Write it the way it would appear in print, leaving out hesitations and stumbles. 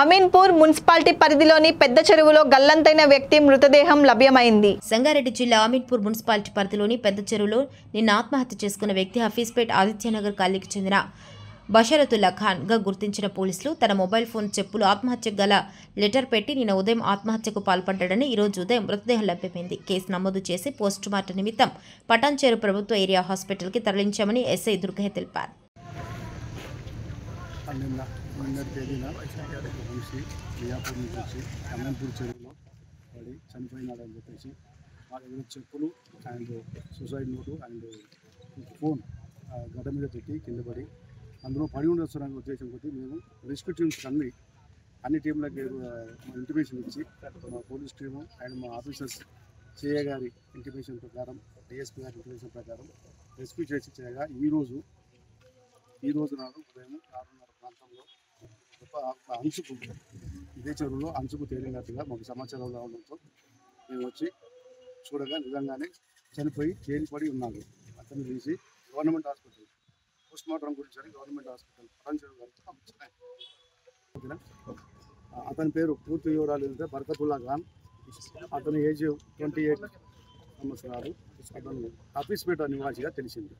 Ameenpur municipality పరిధిలోని పెద్ద చెరువులో గల్లంతైన వ్యక్తి మృతదేహం లభ్యమైంది. సంగారెడ్డి జిల్లా అమీన్పూర్ మున్సిపాలిటీ పరిధిలోని పెద్ద చెరువులో నిన్న ఆత్మహత్య చేసుకున్న వ్యక్తి హఫీజ్పేట్ ఆదిత్యనగర్ కాలనీకి చెందిన బషరతుల్లా ఖాన్ గా గుర్తించిన పోలీసులు తన మొబైల్ ఫోన్ చెప్పులు ఆత్మహత్యకు గల లెటర్ పెట్టి నిన్న ఉదయం ఆత్మహత్యకు పాల్పడ్డాడని ఈ రోజు ఉదయం మృతదేహం లభ్యమైంది. కేసు నమోదు చేసి పోస్టుమార్టం నిమిత్తం పటాన్చేరు ప్రభుత్వ ఏరియా హాస్పిటల్కి తరలించామని ఎస్ఐ దుర్గయ్య తెలిపారు. నిన్నటి తేదీన మనిషి మియాపూర్ నుంచి వచ్చి అమీన్పూర్ చెరువులో పడి చనిపోయినాడని చెప్పేసి మా దగ్గర చెప్పులు and suicide note and phone గడ్డ మీద పెట్టి కింద పడి అందులో పడి ఉండొచ్చున్న ఉద్దేశం కొద్దీ మేము రెస్క్యూ టీమ్స్ అన్ని టీంలకి ఇంటిమేషన్ ఇచ్చి మా పోలీస్ టీము అండ్ మా ఆఫీసర్స్ సిఐ గారి ఇంటిమేషన్ ప్రకారం డిఎస్పీ గారి ఇంటిమేషన్ ప్రకారం రెస్క్యూ చేసి చేయగా ఈ రోజు నాడు ఉదయం 6:30 ప్రాంతంలో అంచుకు ఇదే చెరువులో అంచుకు తేలినట్టుగా మాకు సమాచారం రావడంతో మేము వచ్చి చూడగా నిజంగానే చనిపోయి తేలిపడి ఉన్నాడు. అతను తీసి గవర్నమెంట్ హాస్పిటల్ పోస్ట్మార్టం గురించి గవర్నమెంంట్ హాస్పిటల్ పటాన్చేరు గారికి పంపించారు. అతని పేరు పూర్తి వివరాలు ఏంటంటే బర్కతుల్లా ఖాన్. అతని ఏజ్ 28 సంవత్సరాలు. అతను హఫీజ్పేట నివాసిగా తెలిసింది.